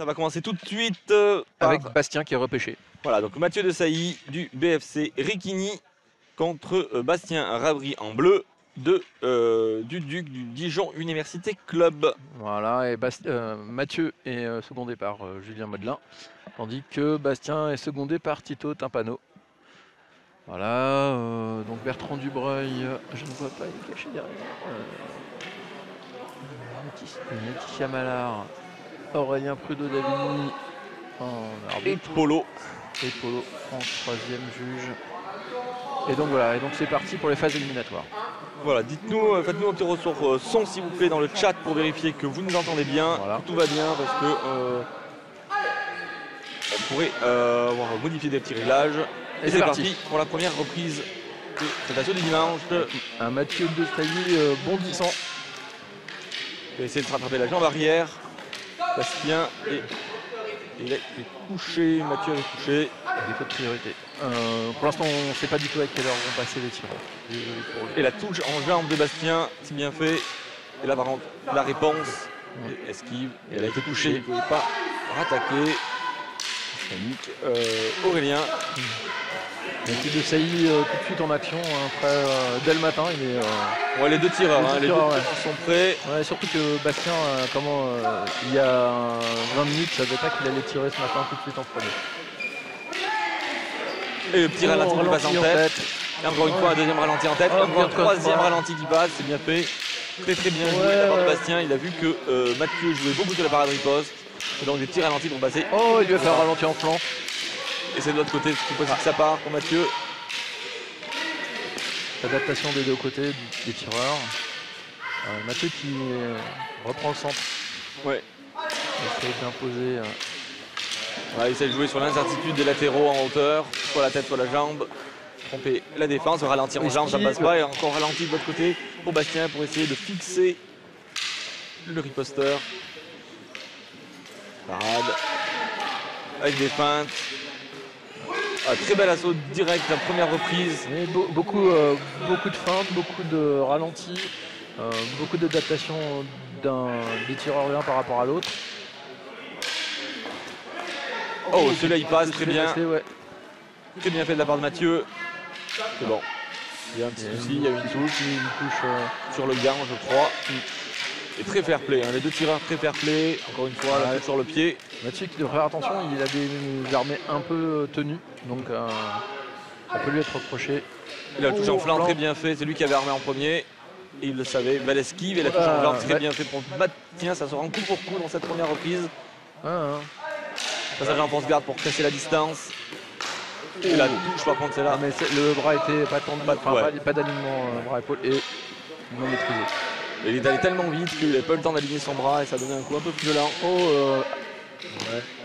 Ça va commencer tout de suite avec Bastien qui est repêché. Voilà, donc Mathieu de Sailly du BFC Ricchini contre Bastien Rabry en bleu du Duc du Dijon Université Club. Voilà, et Mathieu est secondé par Julien Modelin, tandis que Bastien est secondé par Tito Timpano. Voilà, donc Bertrand Dubreuil, je ne vois pas, il est caché derrière. Laetitia Mallard, Aurélien Prudot-Davigny en arbitre. Et Polo en troisième juge. Et donc voilà, et donc c'est parti pour les phases éliminatoires. Voilà, dites-nous, faites-nous un petit retour son s'il vous plaît dans le chat pour vérifier que vous nous entendez bien, voilà. Que tout va bien parce que on pourrait avoir modifié des petits réglages. Et c'est parti pour la première reprise de cet assaut du dimanche. Un Mathieu de Sailly bondissant. Il va essayer de se rattraper la jambe arrière. Bastien et il est couché, Mathieu est couché. Défaut de priorité. Pour l'instant, on ne sait pas du tout à quelle heure vont passer les tireurs. Et la touche en jambe de Bastien, c'est bien fait. Et là, par contre, la réponse, esquive. Et elle a été touchée, il ne pouvait pas rattaquer. Aurélien. Mathieu de Sailly tout de suite en action, après, dès le matin. Il est, ouais, les deux tireurs, les deux sont prêts. Ouais, surtout que Bastien, il y a 20 minutes, ne savait pas qu'il allait tirer ce matin tout de suite en premier. Et le petit ralenti qui passe en tête. Et encore une fois, un deuxième ralenti en tête. Encore un troisième ralenti qui passe, c'est bien fait. Très très bien joué de la part de Bastien. Il a vu que Mathieu jouait beaucoup sur la parade riposte. Et donc des petits ralentis pour passer. Oh, il lui a fait un ralenti en flanc. Et c'est de l'autre côté, c'est possible que ça part pour Mathieu. Adaptation des deux côtés des tireurs. Mathieu qui reprend le centre. Ouais. Il essaie d'imposer. Ouais, il essaie de jouer sur l'incertitude des latéraux en hauteur, soit la tête, soit la jambe. Tromper la défense, ralentir en jambe, ça passe pas. Et encore ralenti de l'autre côté pour Bastien pour essayer de fixer le riposteur. Parade. Avec des feintes. Très bel assaut direct, la première reprise. Beaucoup de feintes, beaucoup de ralentis, beaucoup d'adaptation des tireurs l'un par rapport à l'autre. Oh, celui-là il passe très bien. Très bien fait de la part de Mathieu. C'est bon. Il y a un petit souci, il y a une touche sur le gant, je crois. Et très fair play, les deux tireurs très fair play. Encore une fois, la touche sur le pied. Mathieu qui devrait faire attention, il a des armées un peu tenues, donc ça peut lui être reproché. Il a la touche en flanc très bien fait, c'est lui qui avait armé en premier. Et il le savait, belle esquive et la touche en flanc très bien fait pour Bastien. Ça sera en coup pour coup dans cette première reprise. Passage en force-garde pour casser la distance. Et la touche par contre c'est là. Mais le bras était pas tendu, pas d'alignement bras-épaule et non maîtrisé. Et il est allé tellement vite qu'il n'avait pas eu le temps d'aligner son bras et ça donnait un coup un peu plus violent.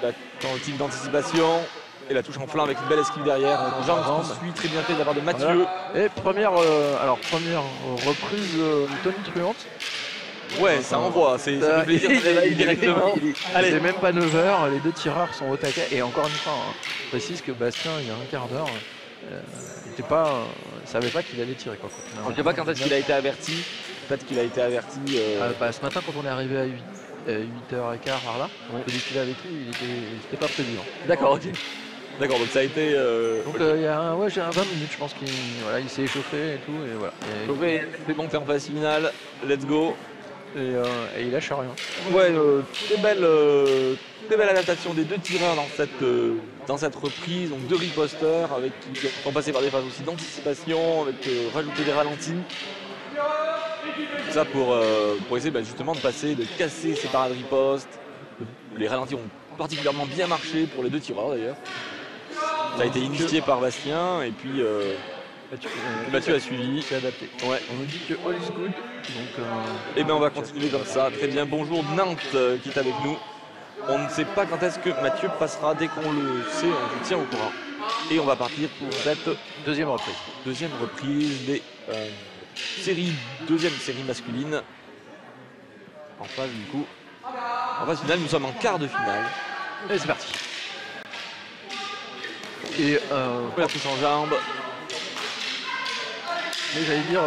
La tentative d'anticipation et la touche en flanc avec une belle esquive derrière. Jean qui suit très bien fait de la part de Mathieu. Voilà. Et première reprise tonitruante. Ouais, ça envoie, ça fait plaisir directement. Allez, c'est même pas 9h, les deux tireurs sont au taquet. Et encore une fois, je précise que Bastien, il y a un quart d'heure, il savait pas qu'il allait tirer. On ne sait pas quand est-ce qu'il a été averti. Peut-être qu'il a été averti. Ce matin, quand on est arrivé à 8h15 par là, celui qui avait vécu, il n'était pas prévu. D'accord, ok. D'accord, donc ça a été. Donc il y a j'ai un 20 minutes, je pense qu'il s'est échauffé et tout. Et voilà. C'est bon, faire en phase finale. Let's go. Et il lâche rien. Ouais, très belle adaptation des deux tireurs dans cette reprise. Donc deux riposteurs qui sont passés par des phases aussi d'anticipation, avec rajouter des ralentis. Tout ça pour essayer justement de casser ces parades ripostes. Les ralentis ont particulièrement bien marché pour les deux tireurs d'ailleurs. Ça a été initié par Bastien et puis Mathieu a suivi. C'est adapté. Ouais. On nous dit que all is good. Et bien on va continuer comme ça. Très bien. Bonjour Nantes qui est avec nous. On ne sait pas quand est-ce que Mathieu passera. Dès qu'on le sait, on vous tient au courant. Et on va partir pour cette deuxième reprise. Deuxième reprise des deuxième série masculine. En phase du coup. En phase finale, nous sommes en quart de finale. Et c'est parti. Et la touche en jambe. Mais j'allais dire,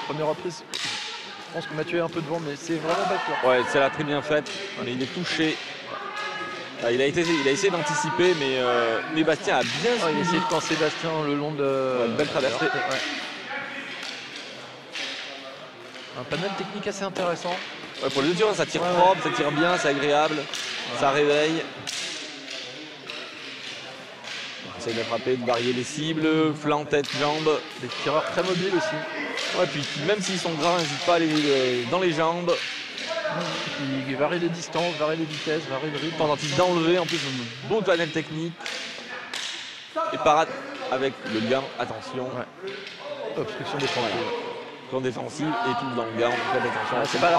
première reprise, je pense que Mathieu est un peu devant, mais c'est vraiment pas sûr. Ouais, c'est là très bien faite. Mais il est touché. Ah, il a essayé d'anticiper, mais Bastien a bien Il a suivi. essayé de camper Bastien le long de. Ouais, une belle traversée. Ouais. Un panel technique assez intéressant. Ouais, pour les deux tireurs, ça tire propre, ça tire bien, c'est agréable, ça réveille. On essaie de frapper, de varier les cibles, flanc, tête, jambes. Des tireurs très mobiles aussi. Ouais, puis même s'ils sont gras, n'hésite pas à aller dans les jambes. Qui varient les distances, varient les vitesses, varient le rythme. Tentative d'enlever, en plus un beau panel technique. Et parade avec le gant, attention. Ouais. Obstruction défensive. Plan défensive et tout dans le gant, faites attention. C'est pas,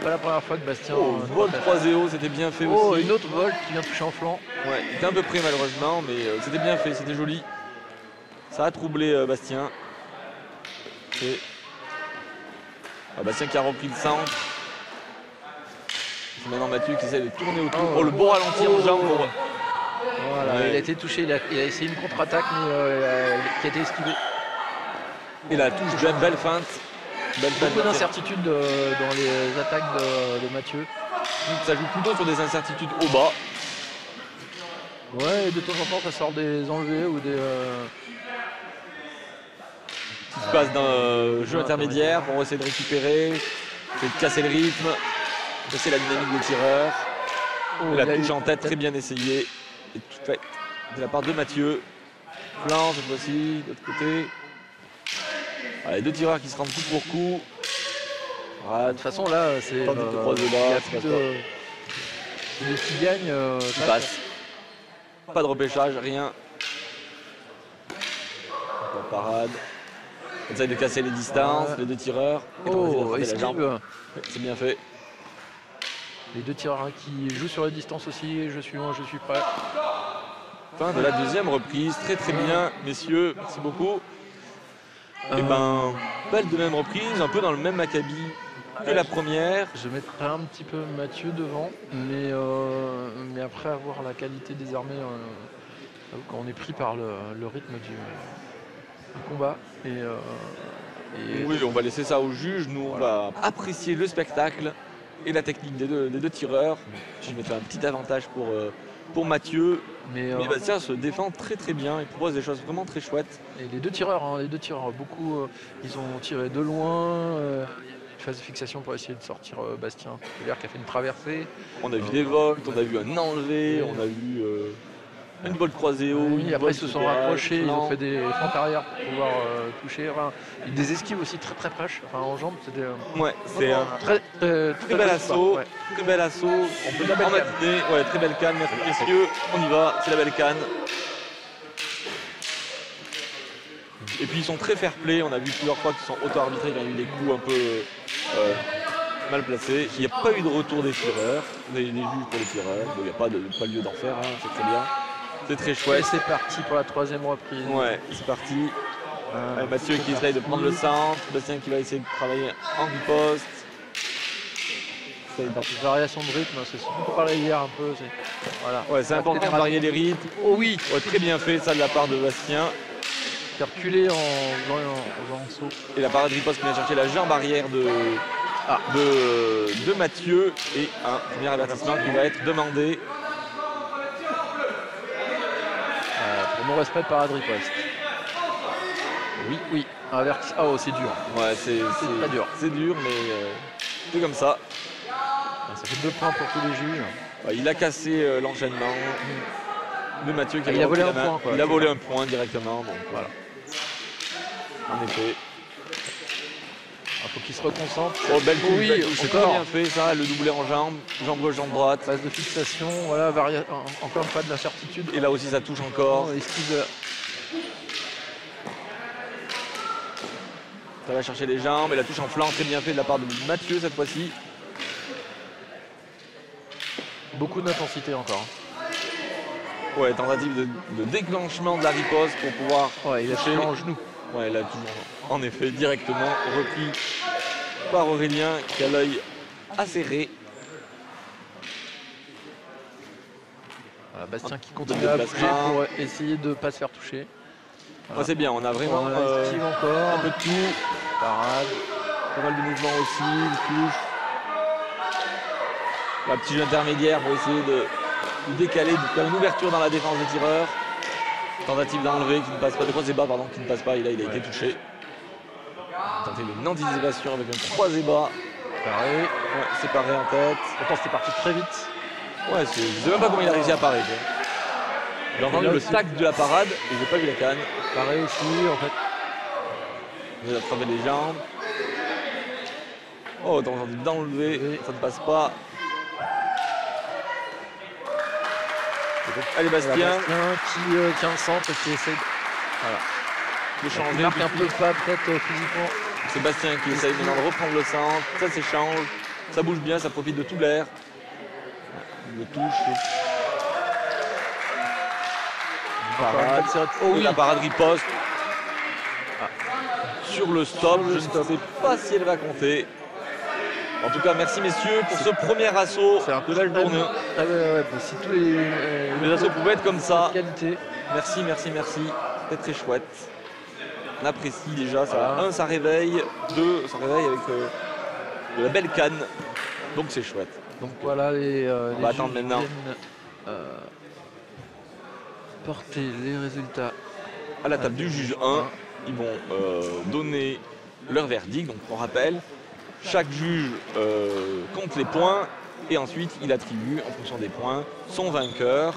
la première fois que Bastien. Vol 3-0, c'était bien fait Oh, aussi. une autre vol qui vient toucher en flanc. Ouais, il était un peu près malheureusement, mais c'était bien fait, c'était joli. Ça a troublé Bastien. Et... Bastien qui a repris le centre. C'est maintenant Mathieu qui essaie de tourner autour. Oh, le beau ralenti en jambe. Voilà, Ouais. il a été touché, il a essayé une contre-attaque, mais qui a été esquivée. Et la touche, belle feinte. Beaucoup d'incertitudes dans les attaques de Mathieu. Ça joue plutôt sur des incertitudes au bas. Ouais, et de temps en temps ça sort des enlevés ou des. Qui se passe d'un jeu intermédiaire pour essayer de récupérer, essayer de casser le rythme, casser la dynamique des tireurs. Oh, Et la touche en tête très bien essayée. Et tout fait de la part de Mathieu. Flanc cette fois-ci, de l'autre côté. Les deux tireurs qui se rendent coup pour coup. De toute façon là c'est. Tente de croiser le bas, il y a plus de. Celui qui gagne. Qui passe. Pas de repêchage, rien. Encore parade. On essaye de casser les distances, les deux tireurs. Et on essaie d'attraper la jambe. Esquive. C'est bien fait. Les deux tireurs qui jouent sur les distances aussi. Je suis loin, je suis prêt. Fin de la deuxième reprise. Très bien, messieurs. Merci beaucoup. Et belle de même reprise, un peu dans le même acabit que la première. Je mettrai un petit peu Mathieu devant, mais après avoir la qualité des armées, quand on est pris par le rythme du combat. Oui, on va laisser ça au juge. Nous, on va apprécier le spectacle et la technique des deux tireurs. Je mettrai un petit avantage pour Mathieu. Mais Bastien se défend très bien, il propose des choses vraiment très chouettes. Et les deux tireurs, beaucoup, ils ont tiré de loin. Une phase de fixation pour essayer de sortir Bastien. L'air qui a fait une traversée. On a vu des volts, on a vu un enlevé, on a vu une volte croisée haut. Oui, après ils se sont rapprochés, ils ont fait des fentes arrière pour pouvoir toucher. Enfin, des esquives aussi très proches, enfin en jambes. C'était c'est un très bel assaut. Ouais. Très bel assaut. On peut en matinée. Ouais, très belle canne, merci messieurs. On y va, c'est la belle canne. Et puis ils sont très fair-play, on a vu plusieurs fois qu'ils sont auto-arbitrés quand il y a eu des coups un peu mal placés. Il n'y a pas eu de retour des tireurs, des juges pour les tireurs, donc il n'y a pas lieu d'en faire, c'est très bien. C'est très chouette. Et c'est parti pour la troisième reprise. Ouais, c'est parti. Mathieu qui essaye de prendre le centre, Bastien qui va essayer de travailler en riposte. C'est une variation de rythme, c'est ce qu'on parlait hier un peu. Voilà. Ouais, c'est important de varier les rythmes. Oh oui, très bien fait ça de la part de Bastien. Faire reculer en faisant un saut. Et la parade de riposte qui vient chercher la jambe arrière de Mathieu. Et un premier avertissement qui va être demandé. Pour non-respect de parade riposte. Oui, un avertissement. Oh, c'est dur. Ouais, c'est très dur. C'est dur, mais c'est comme ça. Ça fait 2 points pour tous les juges. Ouais, il a cassé l'enchaînement de Mathieu qui il a volé un point. Il a volé un point directement. Donc, voilà. En effet. Il faut qu'il se reconcentre. Oh, belle coupe, oui, c'est très bien fait ça, le doublé en jambe gauche, jambe droite. Phase de fixation, voilà, encore une fois de l'incertitude. Et là aussi ça touche encore. Ça va chercher les jambes et la touche en flanc très bien fait de la part de Mathieu cette fois-ci. Beaucoup d'intensité encore. Ouais, tentative de déclenchement de la riposte pour pouvoir. Ouais, il a touché en genou. Ouais, là toujours en effet directement repris par Aurélien qui a l'œil acéré. Voilà, Bastien qui continue à bouger pour essayer de ne pas se faire toucher. Voilà. Ouais, c'est bien, on a vraiment encore. Un peu de tout. Parade, pas mal de mouvements aussi, une touche. La petite jeu intermédiaire pour essayer de plus décalé, donc il y a une ouverture dans la défense des tireurs. Tentative d'enlever qui ne passe pas, de croisé bas pardon, qui ne passe pas, et là il a été touché. Tenter une anticipation avec un croisé bas. Pareil. Ouais, séparé en tête. Pourtant c'était parti très vite. Ouais, je sais même pas comment il a réussi à parer. J'ai entendu le tac de la parade et j'ai pas vu la canne. Pareil aussi en fait. Il a attrapé les jambes. Oh, tentative d'enlever, ça ne passe pas. Allez Bastien qui tient le centre et qui essaie de changer. Il marque un peu pas peut-être physiquement. C'est Bastien qui essaye maintenant de reprendre le centre. Ça s'échange, ça bouge bien, ça profite de tout l'air. Il le touche. Parade. Oh oui, la parade riposte. Sur le stop, je ne sais pas si elle va compter. En tout cas, merci messieurs pour ce premier assaut de la journée. Ah ouais, si tous les assauts pouvaient être comme ça. Qualité. Merci. C'était très chouette. On apprécie déjà ça. Un, ça réveille. Deux, ça réveille avec de la belle canne. Donc c'est chouette. Donc voilà, on va attendre maintenant. Porter les résultats à la table du juge 1. Ils vont donner leur verdict. Donc on rappelle, chaque juge compte les points et ensuite il attribue en fonction des points son vainqueur.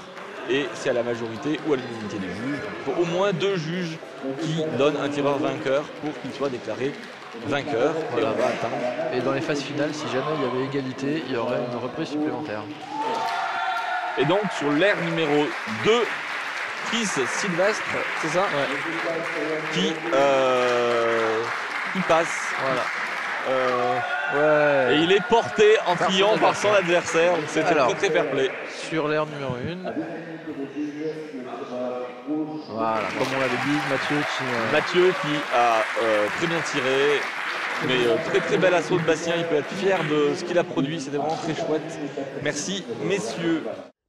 Et c'est à la majorité ou à l'unanimité des juges. Il faut au moins 2 juges qui donnent un tireur vainqueur pour qu'il soit déclaré vainqueur. Voilà. Et on va attendre. Et dans les phases finales, si jamais il y avait égalité, il y aurait une reprise supplémentaire. Et donc sur l'aire numéro 2, Chris Sylvestre, c'est ça? Ouais. Qui passe. Voilà. Et il est porté en triomphe par son adversaire. Donc c'était très fair play. Sur l'aire numéro 1. Voilà, comme on l'avait dit, Mathieu qui a très bien tiré. Mais très bel assaut de Bastien. Il peut être fier de ce qu'il a produit. C'était vraiment très chouette. Merci messieurs.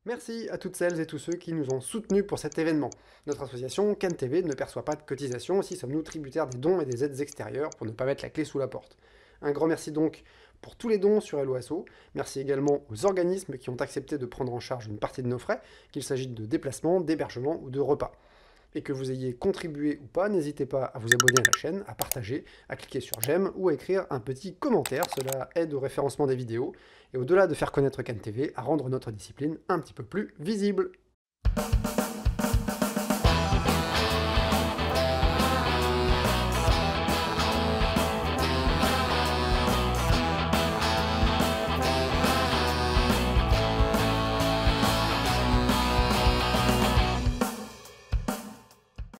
Merci à toutes celles et tous ceux qui nous ont soutenus pour cet événement. Notre association CanTV ne perçoit pas de cotisation, aussi sommes-nous tributaires des dons et des aides extérieures pour ne pas mettre la clé sous la porte. Un grand merci donc pour tous les dons sur Helloasso. Merci également aux organismes qui ont accepté de prendre en charge une partie de nos frais, qu'il s'agisse de déplacements, d'hébergement ou de repas. Et que vous ayez contribué ou pas, n'hésitez pas à vous abonner à la chaîne, à partager, à cliquer sur j'aime ou à écrire un petit commentaire, cela aide au référencement des vidéos, et au-delà de faire connaître CanTV, à rendre notre discipline un petit peu plus visible.